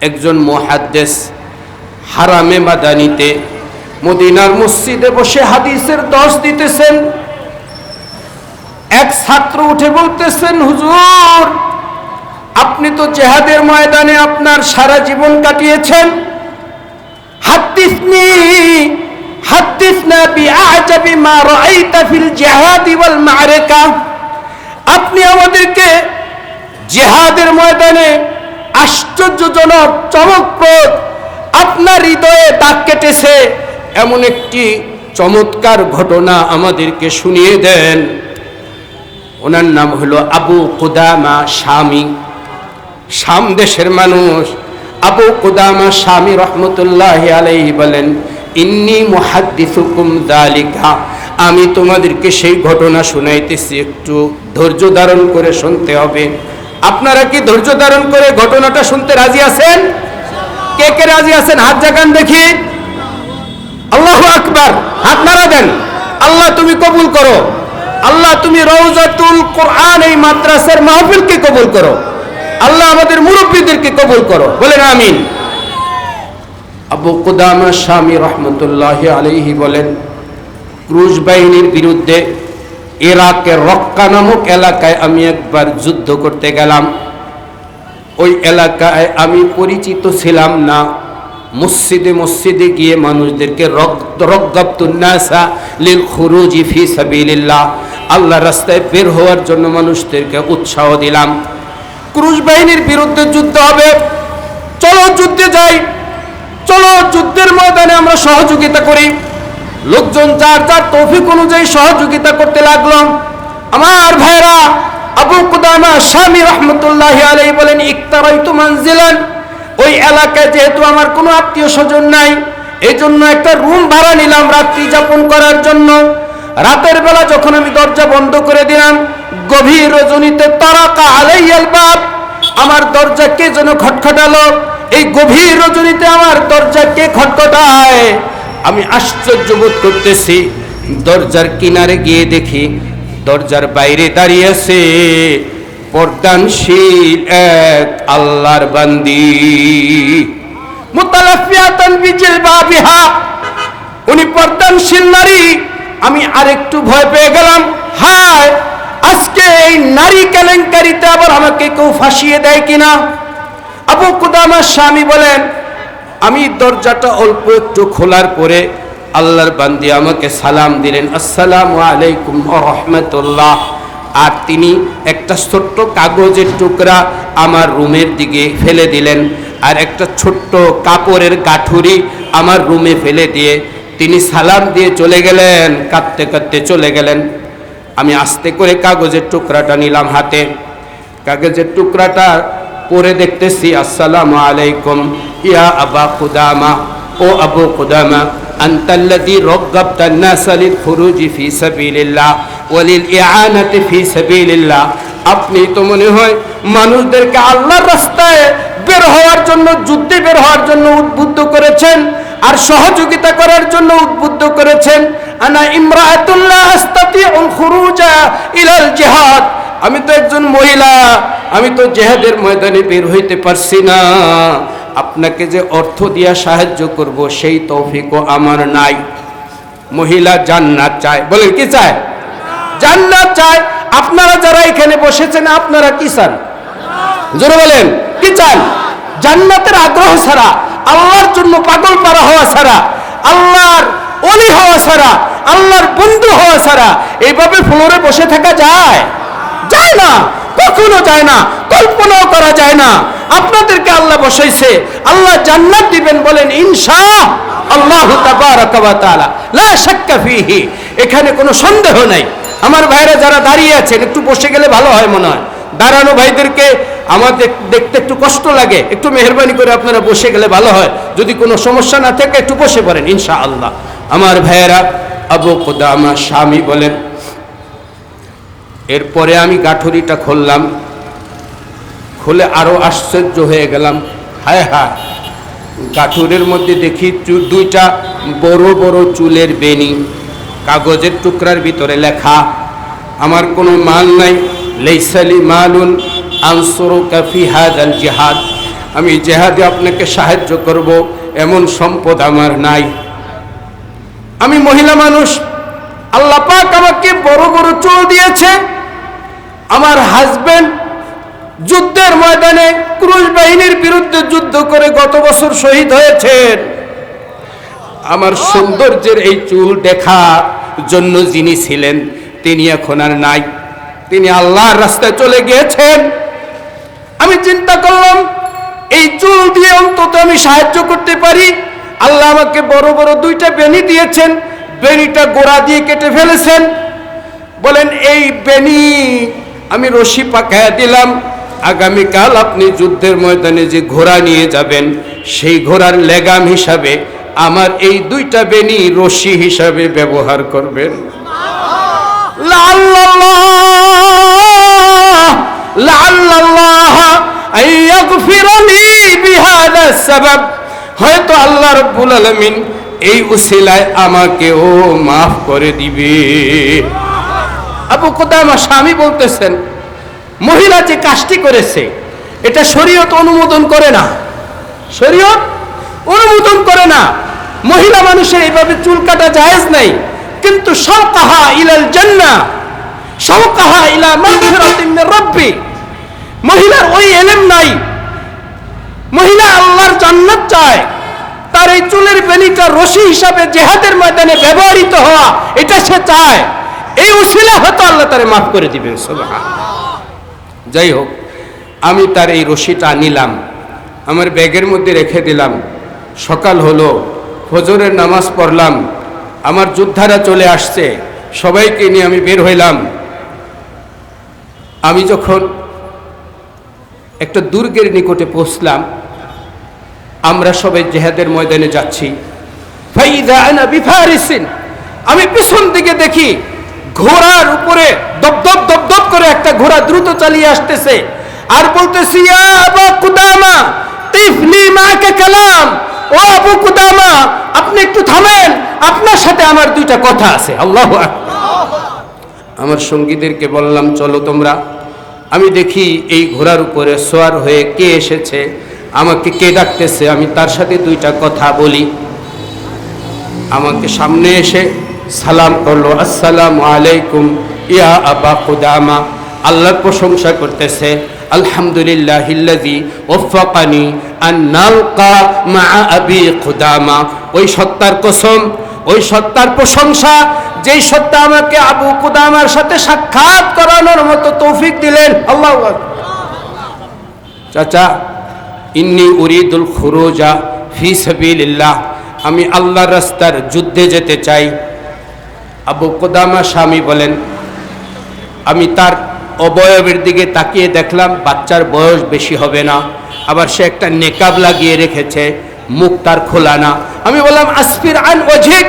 একজন মুহাদ্দিস হারামে মাদানীতে মদিনার মসজিদে বসে হাদিসের দর্শ দিতেছেন। এক ছাত্র উঠে বলতেছেন, হুজুর আপনি তো জিহাদের ময়দানে আপনার সারা জীবন কাটিয়েছেন, হাদ্দিসনা বিআজাবি মা রাআইতা ফিল জিহাদি ওয়াল মা'রাকা। আপনি আমাদেরকে জিহাদের ময়দানে আশ্চর্যজনক চমকপ্রদ আপনার হৃদয়ে দাগ কেটেছে এমন একটি চমৎকার ঘটনা আমাদেরকে শুনিয়ে দেন। ওনার নাম হলো আবু কুদামা শামী, শাম দেশের মানুষ। আবু কুদামা শামী রহমতুল্লাহি আলাইহি বলেন, ইন্নী মুহাদ্দিসুকুম যালিকা, আমি তোমাদেরকে সেই ঘটনা শুনাইতেছি, একটু ধৈর্য ধারণ করে শুনতে হবে। আপনারা কি ধৈর্য ধারণ করে ঘটনাটা শুনতে রাজি আছেন? কে কে রাজি আছেন হাত জাগান দেখি। আল্লাহু আকবার, হাত নাড়া দেন। আল্লাহ তুমি কবুল করো, আল্লাহ তুমি রওজাতুল কোরআন এই মাদ্রাসার মাহফিলকে কবুল করো, আল্লাহ আমাদের মুরব্বীদেরকে কবুল করো, বলেন আমিন। আবু কুদামা শামী রহমতুল্লাহি আলাইহি বলেন, ক্রুশ বাহিনীর বিরুদ্ধে ইরাকের রক্কা নামক এলাকায় আমি একবার যুদ্ধ করতে গেলাম। ওই এলাকায় আমি পরিচিত ছিলাম না। মসজিদে মসজিদে গিয়ে মানুষদেরকে রগ্গাবতুন নাসা লিল খুরুজি ফি সাবিলিল্লাহ, আল্লাহর রাস্তায় বের হওয়ার জন্য মানুষদেরকে উৎসাহ দিলাম। ক্রুশ বাহিনীর বিরুদ্ধে যুদ্ধ হবে, চলো যুদ্ধে যাই, চলো যুদ্ধের ময়দানে আমরা সহযোগিতা করি। লোকজন যার যার তৌফিক অনুযায়ী সহযোগিতা করতে লাগলো। আমার ভাইরা, আবু কুদামা শামী রহমতুল্লাহি আলাইহি বলেন, ইকতারাইতু মানজিলান, ওই এলাকায় যেহেতু আমার কোনো আত্মীয় স্বজন নাই, এই জন্য একটা রুম ভাড়া নিলাম রাত্রি যাপন করার জন্য। রাতের বেলা যখন আমি দরজা বন্ধ করে দিলাম, গভীর রজনীতে তারাকা আলাইয়াল বাব, আমার দরজা কে যেন খটখটালো। এই গভীর রজনীতে আমার দরজা কে খটখটায়, আমি আশ্চর্য বোধ করতেছি। দরজার কিনারে গিয়ে দেখি দরজার বাইরে দাঁড়িয়ে আছে পর্দানশীল এক আল্লাহর বান্দি, মুতালাফিয়াতান বিজিলবাবিহা, উনি পর্দানশীল নারী। আমি আরেকটু ভয় পেয়ে গেলাম, হায় আজকে এই নারী কেলেঙ্কারিতে আবার আমাকে কেউ ফাঁসিয়ে দেয় কিনা। আবু কুদামা শামী বলেন, আমি দরজাটা অল্প একটু খোলার পরে আল্লাহর বান্দি আমাকে সালাম দিলেন, আসসালামু আলাইকুম ওয়া রাহমাতুল্লাহ। আর তিনি একটা ছোট্ট কাগজের টুকরা আমার রুমের দিকে ফেলে দিলেন, আর একটা ছোট্ট কাপড়ের গাঁঠুরি আমার রুমে ফেলে দিয়ে তিনি সালাম দিয়ে চলে গেলেন, কাঁদতে কাঁদতে চলে গেলেন। আমি আস্তে করে কাগজের টুকরাটা নিলাম হাতে, কাগজের টুকরাটা পরে দেখতেছি, আসসালামু আলাইকুম ইয়া আবা কুদামা, ও আবু কুদামা, আনতাল্লাযী রাগ্গাবতান নাসা লিল খুরুজি ফি সাবিলিল্লাহ ওয়া লিল ইআনাতি ফি সাবিলিল্লাহ, আপনি তো মনে হয় মানুষদেরকে আল্লাহর রাস্তায় বের হওয়ার জন্য, যুদ্ধে বের হওয়ার জন্য উদ্বুদ্ধ করেছেন আর সহযোগিতা করার জন্য উদ্বুদ্ধ করেছেন। আনা ইমরাআতুন লা আস্তাতিউল খুরুজা ইলাল জিহাদ, আমি তো একজন মহিলা, আমি তো জিহাদের ময়দানে বের হইতে পারছি না, আপনাকে যে অর্থ দিয়া সাহায্য করব সেই তৌফিকও আমার নাই। মহিলা জান্নাত চায়, বলেন কি চায়? জান্নাত চায়। আপনারা যারা এখানে বসেছেন আপনারা কি চান? জোরে বলেন, কি চান? জান্নাতের আগ্রহ ছাড়া, আল্লাহর জন্য পাগল পারা হওয়া ছাড়া, আল্লাহর ওলি হওয়া ছাড়া, আল্লাহর বন্ধু হওয়া ছাড়া এইভাবে ফ্লোরে বসে থাকা যায়? যায় না, কখনো যায় না, কল্পনাও করা যায় না। আপনাদেরকে আল্লাহ বসাইছে, আল্লাহ জান্নাত দিবেন, বলেন ইনশাআল্লাহ তাবারাকা ওয়া তাআলা, লা শাক্কা ফীহি, এখানে কোনো সন্দেহ নাই। আমার ভাইরা যারা দাঁড়িয়ে আছেন একটু বসে গেলে ভালো হয় মনে হয়। দাঁড়ানো ভাইদেরকে আমাদের দেখতে একটু কষ্ট লাগে, একটু মেহেরবানি করে আপনারা বসে গেলে ভালো হয়। যদি কোনো সমস্যা না থাকে একটু বসে পড়েন ইনশাআল্লাহ। আমার ভাইয়েরা, আবু কুদামা শামী বলেন, এরপরে আমি গাঠুরিটা খুললাম, খুলে আরো আশ্চর্য হয়ে গেলাম, হায় হায়, গাঠুরের মধ্যে দেখি দুইটা বড় বড় চুলের বেনি, কাগজের টুকরার ভিতরে লেখা, আমার কোনো মাল নাই, লাইসা লি মালুন আনসুরুকা ফি হাযাল জিহাদ, আমি জেহাদে আপনাকে সাহায্য করব, এমন সম্পদ আমার নাই। আমি মহিলা মানুষ, আল্লাহ পাক আমাকে বড় বড় চুল দিয়েছে। আমার হাজবেন্ড যুদ্ধের ময়দানে ক্রুশ বাহিনীর বিরুদ্ধে যুদ্ধ করে গত বছর শহীদ হয়েছেন। আমার সৌন্দর্যের এই চুল দেখার জন্য যিনি ছিলেন তিনি এখন আর নাই, তিনি আল্লাহর রাস্তায় চলে গিয়েছেন। আমি চিন্তা করলাম এই চুল দিয়ে অন্তত আমি সাহায্য করতে পারি। আল্লাহ আমাকে বড় বড় দুইটা বেনি দিয়েছেন, বেনিটা গোড়া দিয়ে কেটে ফেলেছেন। বলেন এই বেনি আমি রশি পাকায়া দিলাম, আগামীকাল আপনি যুদ্ধের ময়দানে যে ঘোড়া নিয়ে যাবেন সেই ঘোড়ার লেগাম হিসাবে আমার এই দুইটা বেনি রশি হিসাবে ব্যবহার করবেন। হয়তো আল্লাহ রাব্বুল আলামিন এই উসিলায় আমাকেও মাফ করে দিবে। আবু কুদামা স্বামী বলতেছেন, মহিলা যে কাজটি করেছে এটা শরীয়ত অনুমোদন করে না, শরীয়ত অনুমোদন করে না। মহিলা মানুষের এইভাবে চুল কাটা জায়েজ নাই। কিন্তু শাওকাহা ইলাল জান্নাহ, শাওকাহা ইলা মাগফিরাতিন মির রাব্বি, মহিলার ওই ইলম নাই, মহিলা আল্লাহর জান্নাত চায়, তার এই চুলের বেনিটা রশি হিসাবে জিহাদের ময়দানে ব্যবহৃত হওয়া এটা সে চায়। এই উসিলা হয়তো আল্লাহ তারে মাফ করে দিবেন। সুবহানাল্লাহ। যাই হোক, আমি তার এই রশিটা নিলাম, আমার ব্যাগের মধ্যে রেখে দিলাম। সকাল হলো, ফজরের নামাজ পড়লাম, আমার যোদ্ধারা চলে আসছে, সবাইকে নিয়ে আমি বের হইলাম। আমি যখন একটা দুর্গের নিকটে পৌঁছলাম, আমরা সবাই জিহাদের ময়দানে যাচ্ছি। ফাইদা আনা বিফারিসিন, আমি পিছন দিকে দেখি ঘোড়ার উপরে দপদপ দপদপ করে একটা ঘোড়া দ্রুত চালিয়ে আসতেছে আর বলতেছে, ইয়া আবু কুদামা তিফলি মাকে কালাম, ও আবু কুদামা আপনি একটু থামেন, আপনার সাথে আমার দুইটা কথা আছে। আল্লাহু আকবার। আমার সঙ্গীদেরকে বললাম, চলো তোমরা। আমি দেখি এই ঘোড়ার উপরে সওয়ার হয়ে কে এসেছে, আমাকে কে ডাকতেছে, আমি তার সাথে দুইটা কথা বলি। আমাকে সামনে এসে সালাম করলো, আসসালামু আলাইকুম ইয়া আবা কুদামা। আল্লাহর প্রশংসা করতেছে, আলহামদুলিল্লাহিল্লাযী ওয়াফাকানি আন নালকা মা আবি কুদামা। ওই সত্তার কসম, ওই সত্তার প্রশংসা যেই সত্তা আমাকে আবু কুদামার সাথে সাক্ষাৎ করানোর মতো তৌফিক দিলেন। আল্লাহু আকবার। চাচা, ইন্নী উরিদুল খুরুজা ফি সাবিলিল্লাহ, আমি আল্লাহর রাস্তার যুদ্ধে যেতে চাই। আবু কুদামা স্বামী বলেন, আমি তার অবয়বের দিকে তাকিয়ে দেখলাম বাচ্চার বয়স বেশি হবে না, আবার সে একটা নেকাব লাগিয়ে রেখেছে, মুখ তার খোলা না। আমি বললাম, আসফির আন ওয়াজহিক,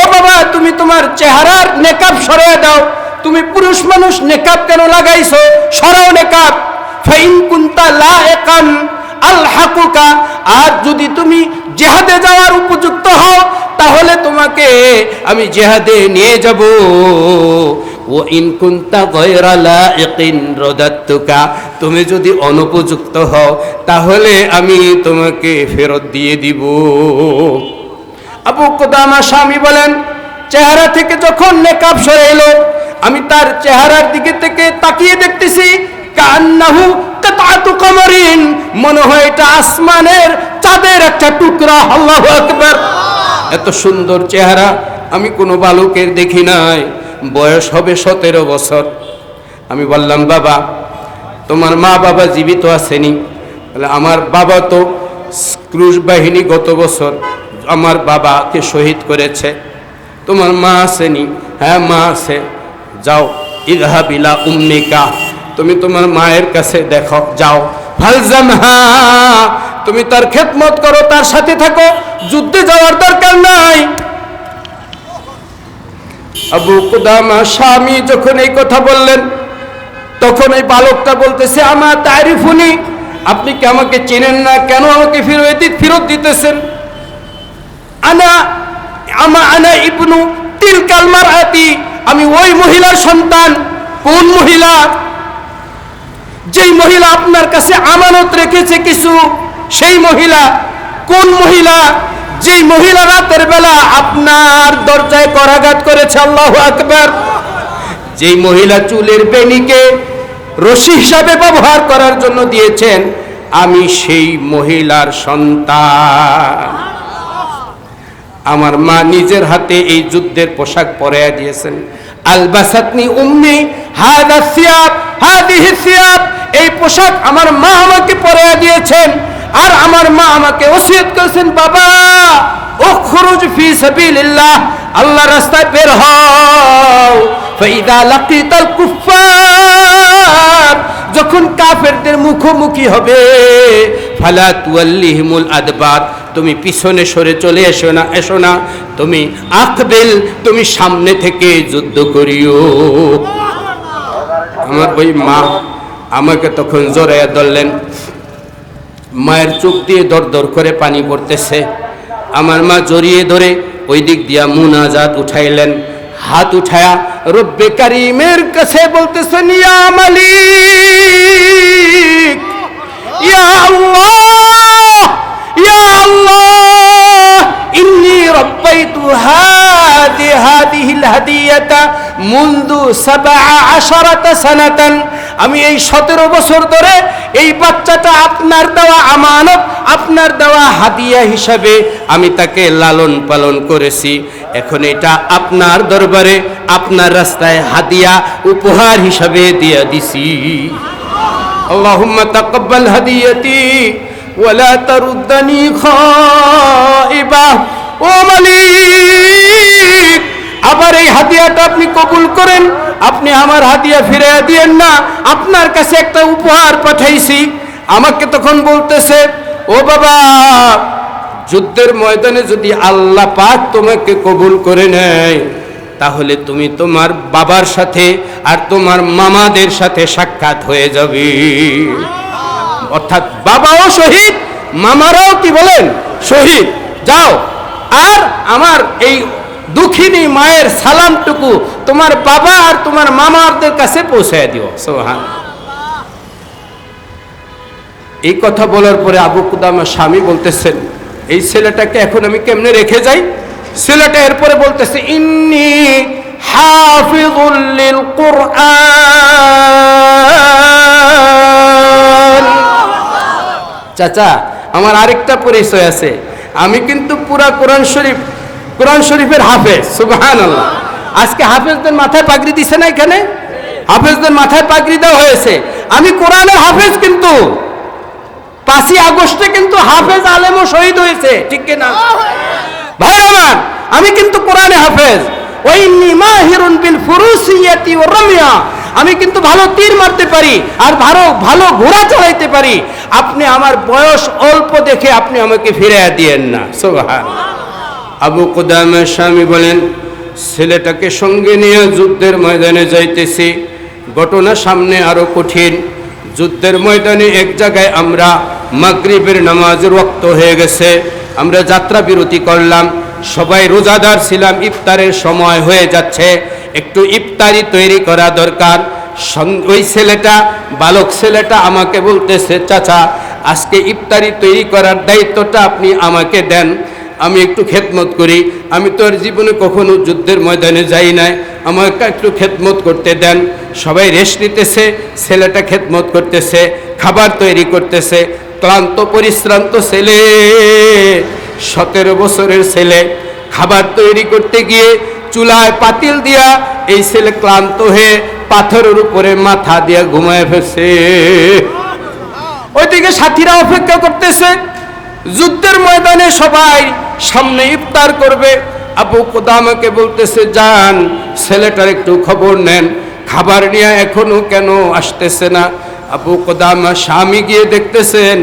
ও বাবা তুমি তোমার চেহারার নেকাব সরিয়ে দাও, তুমি পুরুষ মানুষ নেকাব কেন লাগাইছো, সরাও নেকাব। ফাইন কুনতা লাইকান আলহাকুকা, আর যদি তুমি জিহাদে যাওয়ার উপযুক্ত হও তাহলে তোমাকে আমি জিহাদে নিয়ে যাব। ও ইন কুনতা গায়রা লাইকিন রাদাতুকা, তুমি যদি অনুপযুক্ত হও তাহলে আমি তোমাকে ফেরত দিয়ে দিব। আবু কুদামা স্বামী বলেন, চেহারা থেকে যখন নেকাব সরে এলো, আমি তার চেহারার দিকে থেকে তাকিয়ে দেখতেছি, কান্নাহু কাতাতু কামারিন, মনে হয় এটা আসমানের চাঁদের একটা টুকরা। আল্লাহু আকবার। এত সুন্দর চেহারা আমি কোনো বালকের দেখি নাই। বয়স হবে 17 বছর। আমি বললাম, বাবা তোমার মা বাবা জীবিত আছেনি? বলে, আমার বাবা তো ক্রুশ বাহিনী গত বছর আমার বাবাকে শহীদ করেছে। তোমার মা আসেনি? হ্যাঁ মা আছে। যাও, ইযহাব ইলা উম্মিকা, তুমি তোমার মায়ের কাছে দেখো, যাও। ফালজামহা, তুমি তার খেদমত করো, তার সাথে থাকো, যুদ্ধে যাওয়ার দরকার নাই। আবু কুদামা স্বামী যখন এই কথা বললেন, তখন এই বালকটা বলতেছে, আমা তারিফুনি, আপনি কি আমাকে চেনেন না? কেন আমাকে ফেরত দিতেছেন? আনা ইবনু তিলকাল মারআতি, আমি ওই মহিলার সন্তান। কোন মহিলা? যেই মহিলা আপনার কাছে আমানত রেখেছে কিছু, সেই মহিলা কোন মহিলা? যেই মহিলা রাতের বেলা আপনার দরজায় করাঘাত করেছে। আল্লাহু আকবার। যেই মহিলা চুলের বেণীকে রশি হিসাবে ব্যবহার করার জন্য দিয়েছেন, আমি সেই মহিলার সন্তান। আমার মা নিজের হাতে এই যুদ্ধের পোশাক পরাইয়া দিয়েছেন। আলবাসাতনি উম্মি হাদা সিয়াব হাদিহি সিয়াব, এই পোশাক আমার মা আমাকে পরাইয়া দিয়েছেন। আর আমার মা আমাকে ওসিয়ত করেছেন, বাবা উখরুজ ফি সাবিলিল্লাহ, আল্লাহর রাস্তায় বের হও। ফাইদা লাকিতাল কুফার, যখন কাফেরদের মুখোমুখি হবে, ফালা তুয়াল্লিহিমুল আদবার, তুমি পিছনে সরে চলে এসো না, তুমি আকবিল, তুমি সামনে থেকে যুদ্ধ করিও। আমার ওই মা আমাকে তখন জড়াইয়া ধরলেন। মায়ের চোখ দিয়ে দর দর করে পানি পড়তেছে। আমার মা জড়িয়ে ধরে ওই দিক দিয়া মুনাজাত উঠাইলেন। হাত উঠায়া রব্বে কারিমের কাছে বলতেছেন, ইয়া মালিক, ইয়া আল্লাহ, ইয়া আল্লাহ, ইন্নী রব্বাইতু হাদিহিল হাদিয়াতা মুনযু 17 সানাতান, আমি এই 17 বছর ধরে এই বাচ্চাটা আপনার দেওয়া আমানত, আপনার দেওয়া হাদিয়া হিসাবে আমি তাকে লালন পালন করেছি। এখন এটা আপনার দরবারে, আপনার রাস্তায় হাদিয়া উপহার হিসাবে দিয়া দিছি। আল্লাহুম্মা তাকাব্বাল হাদিয়াতি ওয়া লা তারুদ্দানি খাইবা। ও মালিক, আবার এই হাদিয়াটা আপনি কবুল করেন, আপনি আমার হাদিয়া ফিরিয়ে দিয়েন না, আপনার কাছে একটা উপহার পাঠাইছি। আমাকে তখন বলতেছে, ও বাবা, যুদ্ধের ময়দানে যদি আল্লাহ পাক তোমাকে কবুল করে নেয়, তাহলে তুমি তোমার বাবার সাথে আর তোমার মামাদের সাথে সাক্ষাৎ হয়ে যাবে। অর্থাৎ বাবাও শহীদ, মামারাও কি বলেন শহীদ। যাও আর আমার এই দুঃখিনী মায়ের সালামটুকু তোমার বাবা আর তোমার মামাদের কাছে পৌঁছায় দিও। সুবহানাল্লাহ। এই কথা বলার পরে আবু কুদামা স্বামী বলতেছেন, এই ছেলেটাকে এখন আমি কেমনে রেখে যাই? ছেলেটা এরপরে বলতেছে, ইন্নী হাফিজুল লিল কুরআন। চাচা, আমার আরেকটা পরিচয় আছে, আমি কিন্তু পুরা কোরআন শরীফের হাফেজ। সুবহানাল্লাহ। আজকে হাফেজদের মাথায় পাগড়ি দিছে না, এখানে হাফেজদের মাথায় পাগড়ি দেওয়া হয়েছে। আমি কোরআনের হাফেজ, কিন্তু 5ই আগস্টে কিন্তু হাফেজ আলেমও শহীদ হয়েছে, ঠিক কিনা ভাই আমার? আমি কিন্তু কোরআনে হাফেজ। ওই নিমাহিরুন বিল ফুরুসিয়াতি ওয়া রামিয়া, আমি কিন্তু ভালো তীর মারতে পারি আর ভালো ঘোড়া চালাইতে পারি। আপনি আমার বয়স অল্প দেখে আপনি আমাকে ফিরিয়ে দিয়েন না। সুবহানাল্লাহ। আবু কুদামা স্বামী বলেন, ছেলেটাকে সঙ্গে নিয়ে যুদ্ধের ময়দানে যাইতেছি। ঘটনা সামনে আরো কঠিন। যুদ্ধের ময়দানে এক জায়গায় আমরা মাগরিবের নামাজের ওয়াক্ত হয়ে গেছে, আমরা যাত্রা বিরতি করলাম। সবাই রোজাদার ছিলাম, ইফতারের সময় হয়ে যাচ্ছে, একটু ইফতারি তৈরি করা দরকার। ওই ছেলেটা, বালক ছেলেটা আমাকে বলতেছে, চাচা আজকে ইফতারি তৈরি করার দায়িত্বটা আপনি আমাকে দেন, আমি একটু খেদমত করি। আমি তো আর জীবনে কখনো যুদ্ধের ময়দানে যাই নাই, আমাকে একটু খেদমত করতে দেন। সবাই রেস্ট নিতেছে, ছেলেটা খেদমত করতেছে, খাবার তৈরি করতেছে। ক্লান্ত পরিশ্রান্ত ছেলে, 17 বছরের ছেলে, খাবার তৈরি করতে গিয়ে চুলায় পাতিল দিয়া এই ছেলে ক্লান্ত হয়ে পাথরের উপরে মাথা দিয়া ঘুমায় ফেলছে। ওইদিকে সাথীরা অপেক্ষা করতেছে, যুদ্ধের ময়দানে সবাই সামনে ইফতার করবে। আবু কুদামাকে বলতেছে, যান ছেলেটার একটু খবর নেন, খাবার নিয়ে এখনো কেন আসতেছে না। আবু কুদামা স্বামী গিয়ে দেখতেছেন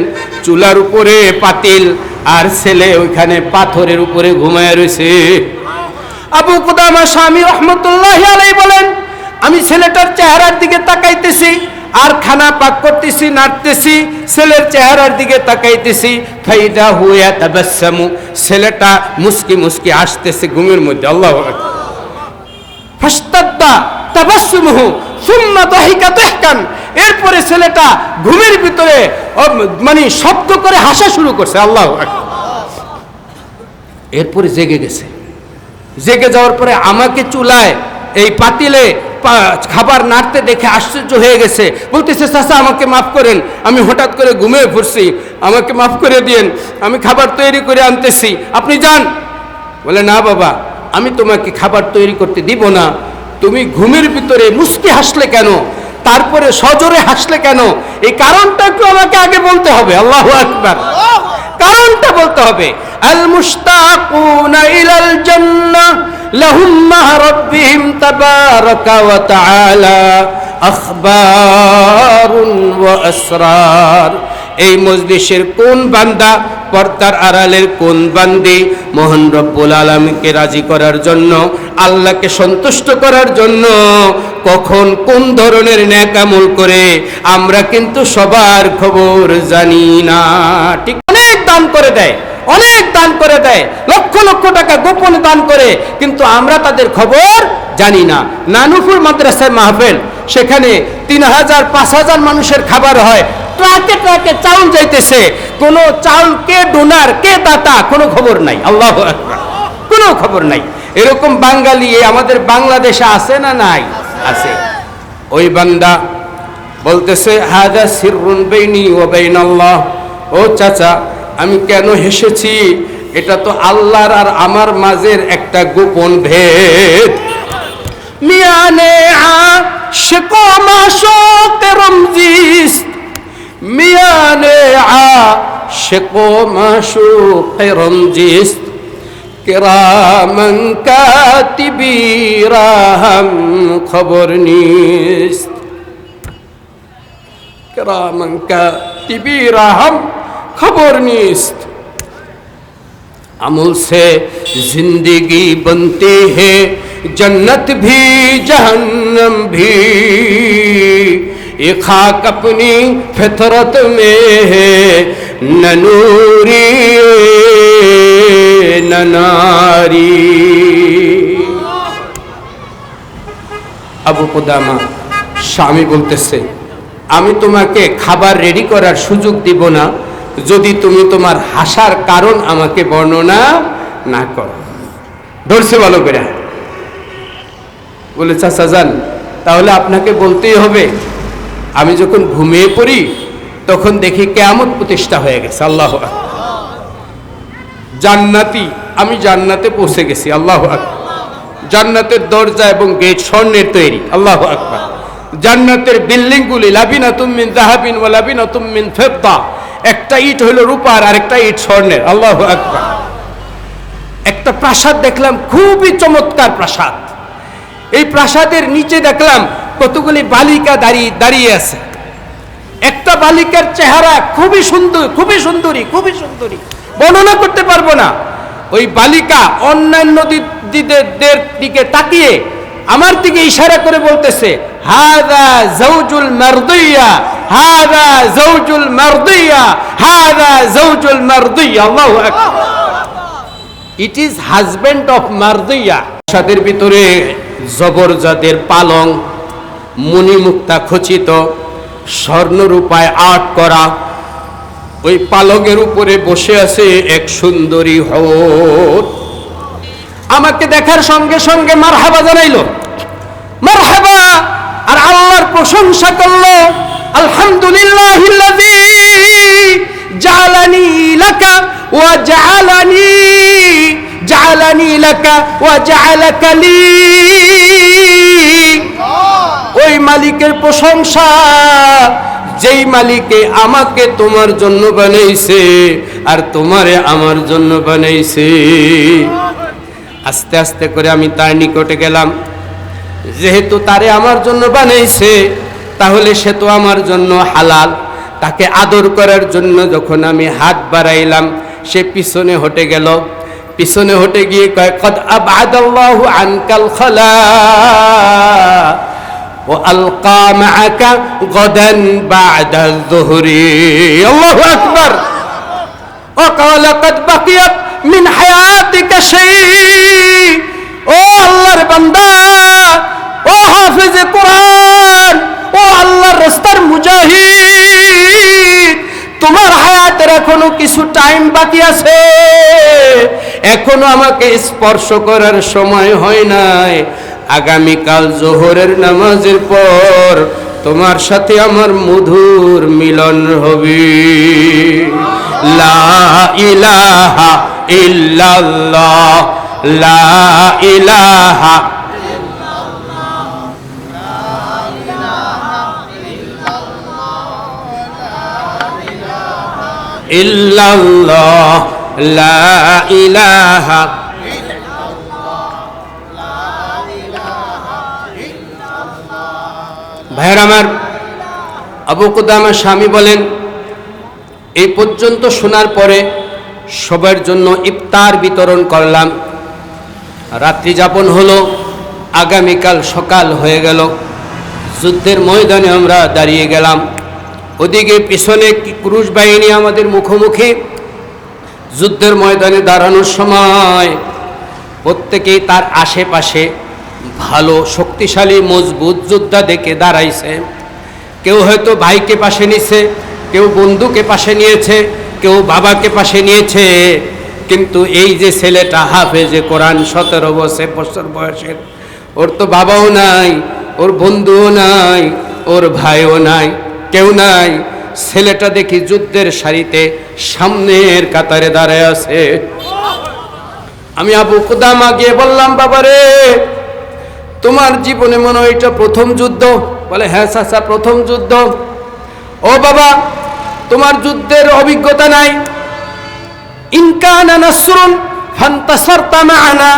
চুলার উপরে পাতিল আর ছেলে ওইখানে পাথরের উপরে ঘুমায় রয়েছে। আবু কুদামা স্বামী রহমতুল্লাহি আলাইহি বলেন, আমি ছেলেটার চেহারার দিকে তাকাইতেছি আর খানা পাক করতেছি, নাড়তেছি, ছেলের চেহারার দিকে তাকাইতেছি। ফাইদা হুয়া তাবাসসামু, ছেলেটা মুস্কি মুস্কি আসতেছে ঘুমের মধ্যে। আল্লাহু আকবার। ফাস্তাদ্দা তাবাসসুমুহু সুম্মা দাহিকা দাহকান, এরপরে ছেলেটা ঘুমের ভিতরে মানে শব্দ করে হাসা শুরু করছে, আল্লাহু আকবার। এরপরে জেগে গেছে। জেগে যাওয়ার পরে আমাকে চুলায় এই পাতিলে খাবার নাড়তে দেখে আশ্চর্য হয়ে গেছে। বলতেছে, চাচা আমাকে মাফ করেন, আমি হঠাৎ করে ঘুমিয়ে পড়ছি, আমাকে মাফ করে দিয়েন, আমি খাবার তৈরি করে আনতেছি, আপনি যান। বলে, না বাবা, আমি তোমাকে খাবার তৈরি করতে দিব না। তুমি ঘুমের ভিতরে মুস্কি হাসলে কেন, তারপরে সজোরে হাসলে কেন, এই কারণটা একটু আমাকে আগে বলতে হবে। আল্লাহু আকবার, কারণটা বলতে হবে। আল মুশতাকুনা ইলাল জান্নাহ লাহুম মা রাব্বিহিম তাবারাকা ওয়া তাআলা আখবারুন ওয়া আসরার। এই মজলিসের কোন বান্দা, পর্দার আড়ালের কোন বান্দি মহান রব্বুল আলামিনকে রাজি করার জন্য, আল্লাহকে সন্তুষ্ট করার জন্য কখন কোন ধরনের নেক আমল করে, আমরা কিন্তু সবার খবর জানি না। ঠিক, অনেক দান করে দেয়, অনেক দান করে দেয়, লক্ষ লক্ষ টাকা গোপনে দান করে, কিন্তু আমরা তাদের খবর জানি না। নানুপুর মাদ্রাসায় মাহফিল, সেখানে 3000 5000 মানুষের খাবার হয়, ট্রাকে ট্রাকে চাউল যাইতেছে, কোন চাউল কে ডোনার কে দাতা কোনো খবর নাই। আল্লাহু আকবার, কোনো খবর নাই। এরকম বাঙালি আমাদের বাংলাদেশে আছে না নাই? আছে। ওই বান্দা বলতেছে, হাদা সিররুন বাইনি ওয়া বাইনাল্লাহ। ও চাচা, আমি কেন হেসেছি, এটা তো আল্লাহর আর আমার মাঝের একটা গোপন ভেদ। মিয়ানে আশিক ও মাশুক রমজিস, মিয়ানে আশিক ও মাশুক রমজিস, কিরামান কাতিবিরা হাম খবর নিস্ত, किरामन कातिबीरा हम खबर निस्त। अमल से जिंदगी बनती है, जन्नत भी जहन्नम भी, ये खाक अपनी फितरत में है, न नूरी न नारी। আবু কুদামা স্বামী বলতেছে, আমি তোমাকে খাবার রেডি করার সুযোগ দিব না যদি তুমি তোমার হাসার কারণ আমাকে বর্ণনা না করো। ধরছে ভালো করে। বলে, চাচা যান, তাহলে আপনাকে বলতেই হবে, আমি যখন ঘুমিয়ে পড়ি তখন দেখি কিয়ামত প্রতিষ্ঠা হয়ে গেছে। আল্লাহু আকবার। জান্নাতি, আমি জান্নাতে পৌঁছে গেছি। আল্লাহু আকবার। জান্নাতের দরজা এবং গেট স্বর্ণের তৈরি। আল্লাহু আকবার। জান্নাতের বিল্ডিং গুলি লাবিনাতুম মিন যাহাবিন ওয়া লাবিনাতুম মিন ফিদ্দা, একটা ইট হলো রূপার আর একটা ইট স্বর্ণের। আল্লাহু আকবার। একটা প্রাসাদ দেখলাম, খুবই চমৎকার প্রাসাদ। এই প্রাসাদের নিচে দেখলাম কতগুলি বালিকা দাঁড়িয়ে আছে। একটা বালিকার চেহারা খুবই সুন্দর, খুবই সুন্দরী, খুবই সুন্দরী, বর্ণনা করতে পারবো না। ওই বালিকা অন্যান্য দিদিদের দিকে তাকিয়ে আমার দিকে ইশারা করে বলতেছে, হাযা যাওজুল মারদিয়া, হাযা যাওজুল মারদিয়া, হাযা যাওজুল মারদিয়া। আল্লাহু আকবার। It is husband of Mardiya. প্রাসাদের ভিতরে জবরজাদের পালং, মণিমুক্তা খচিত, স্বর্ণরূপায় আর্ট করা। ওই পালঙের উপরে বসে আছে এক সুন্দরী হর। আমাকে দেখার সঙ্গে সঙ্গে মারহাবা জানাইলো, মারহাবা, আর আল্লাহর প্রশংসা করলো। আলহামদুলিল্লাহিল্লাযী জাআলানি লাকা ওয়া জাআলানি লাকা ওয়া জাআলাকা লি। ওই মালিকের প্রশংসা, যেই মালিকে আমাকে তোমার জন্য বানাইছে আর তোমারে আমার জন্য বানাইছে। আস্তে আস্তে করে আমি তার নিকটে গেলাম। যেহেতু তারে আমার জন্য বানাইছে, তাহলে সে তো আমার জন্য হালাল। তাকে আদর করার জন্য যখন আমি হাত বাড়াইলাম, সে পিছনে হটে গেল। পিছনে হটে গিয়ে কয়, কদ আবাদাল্লাহু আনকাল খালা ওয়া আলকা মাআকা গাদান বা'দা যুহরি। আল্লাহু আকবার। ওয়া ক্বালা কদ বাকিয়াত মিন হায়াতিকা শাই। ও আল্লাহর বান্দা, ও হাফেজে কোরআন, ও ও আল্লাহর রাস্তার মুজাহিদ, তোমার হায়াতের এখনো কিছু টাইম বাকি আছে, এখনো আমাকে স্পর্শ করার সময় হয় নাই। আগামীকাল জোহরের নামাজের পর তোমার সাথে আমার মধুর মিলন হবে। লা ইলাহা ইল্লাল্লাহ, লা ইলাহা ইল্লাল্লাহ, লা ইলাহা। ভাইয়ের আমার, আবু কুদামা স্বামী বলেন, এই পর্যন্ত শোনার পরে সবার জন্য ইফতার বিতরণ করলাম। রাত্রি যাপন হলো, আগামীকাল সকাল হয়ে গেল। যুদ্ধের ময়দানে আমরা দাঁড়িয়ে গেলাম। ওদিকে পিছনে ক্রুশ বাহিনী আমাদের মুখোমুখি। যুদ্ধের ময়দানে দাঁড়ানোর সময় প্রত্যেকেই তার আশেপাশে ভালো শক্তিশালী মজবুত যোদ্ধা দেখে দাঁড়াইছে। কেউ হয়তো ভাইকে পাশে নিয়েছে, কেউ বন্ধুকে পাশে নিয়েছে, কেউ বাবাকে পাশে নিয়েছে। কিন্তু এই যে ছেলেটা হাফেজে কোরআন, 17 বছর বয়সের, ওর তো বাবাও নাই, ওর বন্ধুও নাই, ওর ভাইও নাই, কেউ নাই। ছেলেটা দেখি যুদ্ধের সারিতে সামনের কাতারে দাঁড়ায় আছে। আমি আবু কুদামা গিয়ে বললাম, বাবারে, তোমার জীবনে মনে হয় এটা প্রথম যুদ্ধ? বলে, হ্যাঁ চাচা, প্রথম যুদ্ধ। ও বাবা, তোমার যুদ্ধের অভিজ্ঞতা নাই? ইন কানা নাসরুন ফান্তাসারতা মা'ানা,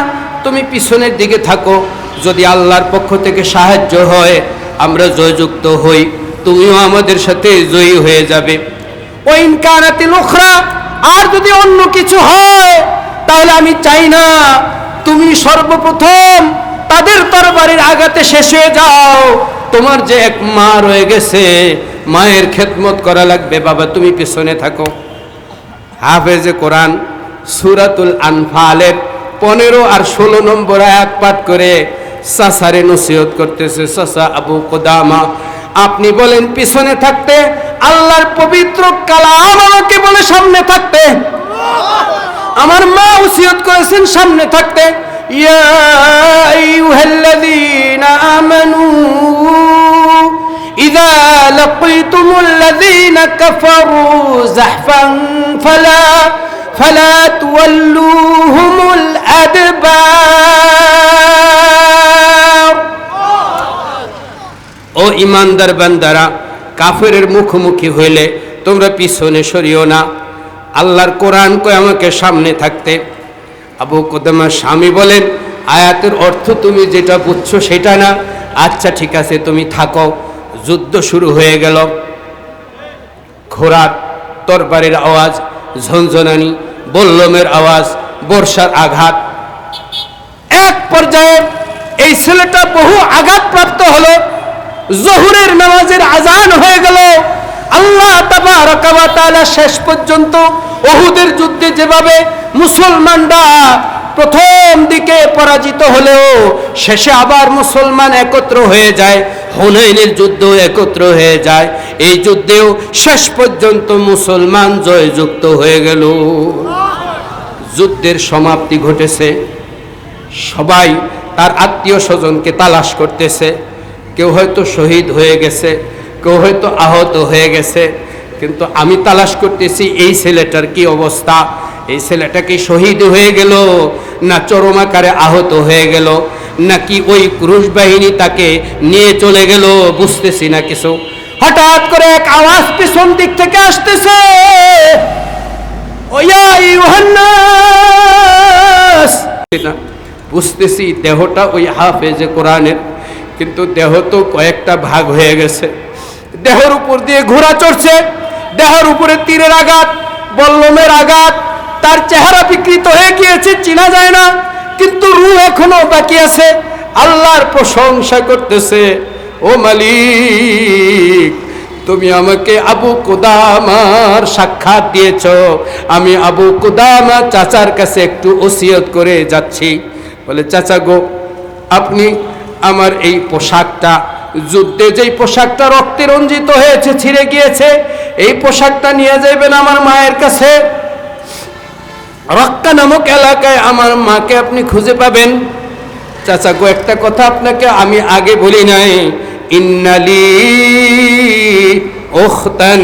তুমি পিছনের দিকে থাকো, যদি আল্লাহর পক্ষ থেকে সাহায্য হয়, আমরা জয়যুক্ত হই, তুমিও আমাদের সাথে জয়ী হয়ে যাবে। ওয়া ইন কানাতিল উখরা, আর যদি অন্য কিছু হয়, তাহলে আমি চাই না তুমি সর্বপ্রথম তাদের তরবারির আঘাতে শেষ হয়ে যাও। তোমার যে এক মা রয়ে গেছে, মায়ের খেদমত করা লাগবে। বাবা, তুমি পিছনে থাকো। হাফেজে কোরআন সূরাতুল আনফালের 15 আর 16 নম্বর আয়াত পাঠ করে চাচারে নসিহত করতেছে। চাচা আবু কুদামা, আপনি বলেন পিছনে থাকতে, আল্লাহর পবিত্র কালাম আমাকে বলে সামনে থাকতে। আমার মা ওসিয়ত করেছেন সামনে থাকতে। ইয়া আইয়ুহাল্লাযীনা আমানু ইযা লাকীতুমুল্লাযীনা কাফারু যাহফান ফালা তুওয়াল্লুহুমুল আদবার। ও ইমানদার বান্দারা, কাফেরের মুখোমুখি হইলে তোমরা পিছনে সরিও না। আল্লাহর কোরআন কয় আমাকে সামনে থাকতে। আবু কুদামা স্বামী বলেন, আয়াতের অর্থ তুমি যেটা বুঝছো সেটা না। আচ্ছা ঠিক আছে, তুমি থাকো। যুদ্ধ শুরু হয়ে গেল। ঘোড়ার তরবারির আওয়াজ, ঝনঝনানি, বল্লমের আওয়াজ, বর্ষার আঘাত। এক পর্যায়ে এই ছেলেটা বহু আঘাতপ্রাপ্ত হলো। জোহরের নামাজের আজান হয়ে গেল। আল্লাহ তাবারাকা ওয়া তাআলা শেষ পর্যন্ত উহুদের যুদ্ধে যেভাবে মুসলমানরা প্রথম দিকে পরাজিত হলেও শেষে আবার মুসলমান একত্র হয়ে যায়, হুনাইনের যুদ্ধ একত্র হয়ে যায়, এই যুদ্ধেও শেষ পর্যন্ত মুসলমান জয়যুক্ত হয়ে গেল। যুদ্ধের সমাপ্তি ঘটেছে। সবাই তার আত্মীয় স্বজনকে তালাশ করতেছে। কেউ হয়তো শহীদ হয়ে গেছে, কেউ হয়তো আহত হয়ে গেছে। কিন্তু আমি তালাশ করতেছি এই ছেলেটার কি অবস্থা। এই ছেলেটা কি শহীদ হয়ে গেল, না চরম আকারে আহত হয়ে গেল, নাকি ওই ক্রুশ বাহিনী তাকে নিয়ে চলে গেল, বুঝতেছি না কিছু। হঠাৎ করে এক আওয়াজ পিছন দিক থেকে আসতেছে, ওয়া আইয়ুহান নাস। বুঝতেছি দেহটা ওই হাফেজে কোরআনের, কিন্তু দেহ তো কয়েকটা ভাগ হয়ে গেছে। দেহের উপর দিয়ে ঘোড়া চড়ছে, দেহের উপরে তীরের আঘাত, বল্লমের আঘাত, তার চেহারা বিকৃত হয়ে গিয়েছে, চিনা যায় না, কিন্তু রূহ এখনো বাকি আছে। আল্লাহর প্রশংসা করতেছে, ও মালিক, তুমি আমাকে আবু কুদামার সাক্ষাৎ দিয়েছ। আমি আবু কুদামা চাচার কাছে একটু ওসিয়ত করে যাচ্ছি। বলে, চাচা গো, আপনি আমার এই পোশাকটা যুদ্ধে যেই পোশাকটা রক্তে রঞ্জিত হয়েছে, ছিঁড়ে গিয়েছে, এই পোশাকটা নিয়ে যাবেন আমার মায়ের কাছে। রক্কা নামক এলাকায় আমার মাকে আপনি খুঁজে পাবেন। চাচা গো, একটা কথা আপনাকে আমি আগে বলি নাই, ইন্নালি উখতান,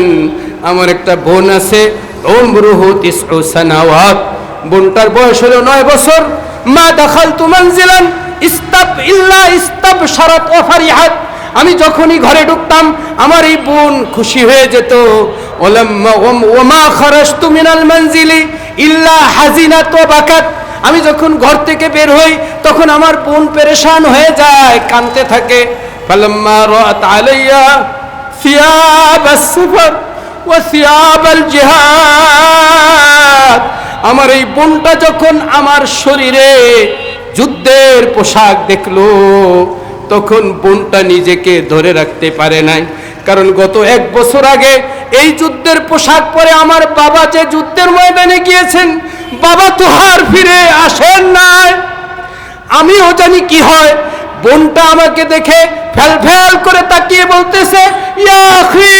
আমার একটা বোন আছে, উমরুহু 9 সানাওয়াত, বোনটার বয়স হলো 9 বছর। মা দাখালতু মানজিলান ইস্তাবশারাত ওয়া ফারিহাত, আমি যখনই ঘরে ঢুকতাম আমার এই বোন খুশি হয়ে যেত। ওয়া মা খারাজতু মিনাল মানজিলি ইল্লা হাজিনাত ওয়া বাকাত, আমি যখন ঘর থেকে বের হই তখন আমার বোন পেরেশান হয়ে যায়, কাঁদতে থাকে। ফালাম্মা রাআত আলাইয়া সিয়াবাস সাফার ওয়া সিয়াবাল জিহাদ, আমার এই বোনটা যখন আমার শরীরে যুদ্ধের পোশাক দেখলো, তখন বোনটা নিজেকে ধরে রাখতে পারে নাই। কারণ গত 1 বছর আগে এই যুদ্ধের পোশাক পরে আমার বাবা যে যুদ্ধের ময়দানে গিয়েছেন, বাবা তো আর ফিরে আসেন নাই। আমিও জানি কি হয়। বোনটা আমাকে দেখে ফেল ফেল করে তাকিয়ে বলতেছে, ইয়া আখি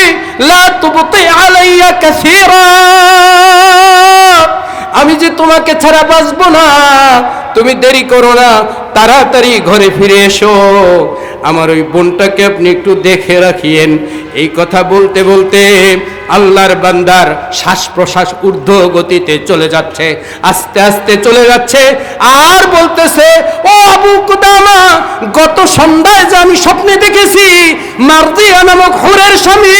লা তুবতি আলাইয়া কাসীরা, আমি যে তোমাকে ছাড়া বাঁচবো না, তুমি দেরি করো না, তাড়াতাড়ি ঘরে ফিরে এসো, আমার ওই বোনটাকে আপনি একটু দেখে রাখিয়েন। এই কথা বলতে বলতে আল্লাহর বান্দার শ্বাস প্রশ্বাস ঊর্ধ্ব গতিতে চলে যাচ্ছে, আস্তে আস্তে চলে যাচ্ছে, আর বলতেছে, ও আবু কুদামা, গত সন্ধ্যায় যে আমি স্বপ্নে দেখেছি মারদিয়া নামক হুরের স্বামী,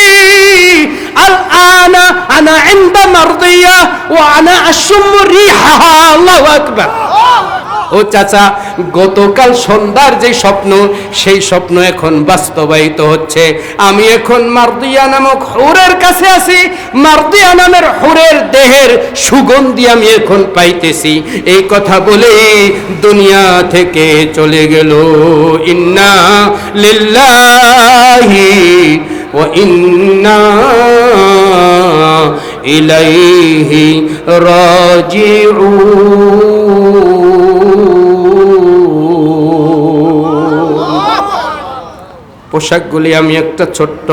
আল আনা আনা ইনদা মারদিয়া ওয়া আনা আশুম্মু রিহাহা, আল্লাহু আকবার। ও চাচা, গতকাল সন্ধ্যার যে স্বপ্ন, সেই স্বপ্ন এখন বাস্তবায়িত হচ্ছে। আমি এখন মারদিয়া নামক হুরের কাছে আছি, মারদিয়া নামের হুরের দেহের সুগন্ধি আমি এখন পাইতেছি। এই কথা বলে দুনিয়া থেকে চলে গেল। ইন্না লিল্লাহি ওয়া ইন্না ইলাইহি রাজিউন। পোশাকগুলি আমি একটা ছোট্ট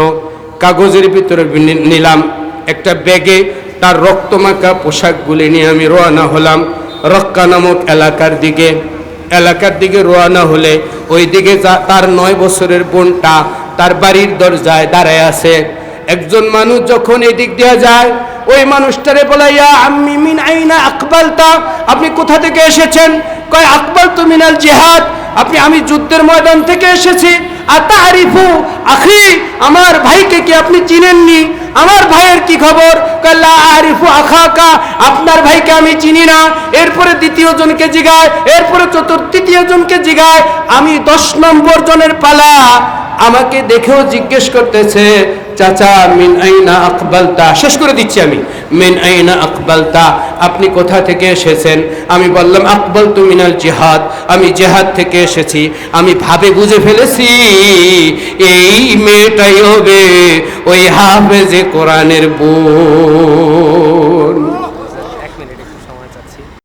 কাগজের ভিতরে নিলাম, একটা ব্যাগে তার রক্তমাখা পোশাকগুলি নিয়ে আমি রওনা হলাম রক্কা নামক এলাকার দিকে রওনা হলে ওই দিকে তার 9 বছরের বোনটা তার বাড়ির দরজায় দাঁড়ায় আছে। একজন মানুষ যখন এই দিক দিয়ে যায়, ওই মানুষটারে বলে, ইয়া আম্মি মিন আইনা আকবালতা, আপনি কোথা থেকে এসেছেন? কয় আকবালতু মিনাল জিহাদ, আমি যুদ্ধের ময়দান থেকে এসেছি। আতারিফু আখি, আমার ভাইকে কি আপনি চিনেননি? আমার ভাইয়ের কি খবর? লা আরিফু আখাকা, আপনার ভাইকে আমি চিনি না। এরপরে দ্বিতীয় জনকে জিগায়, এরপরে তৃতীয় জনকে জিগায়, আমি 10 নম্বর জনের পালা। আমাকে দেখেও জিজ্ঞেস করতেছে, চাচা মিন আইনা আকবালতা, শেষ করে দিচ্ছি আমি, মিন আইনা আকবালতা, আপনি কোথা থেকে এসেছেন? আমি বললাম আকবালতু মিনাল জিহাদ, আমি জিহাদ থেকে এসেছি। আমি ভাবে বুঝে ফেলেছি এই মেয়েটাই হবে ওই হাফেজে কোরআনের বউ।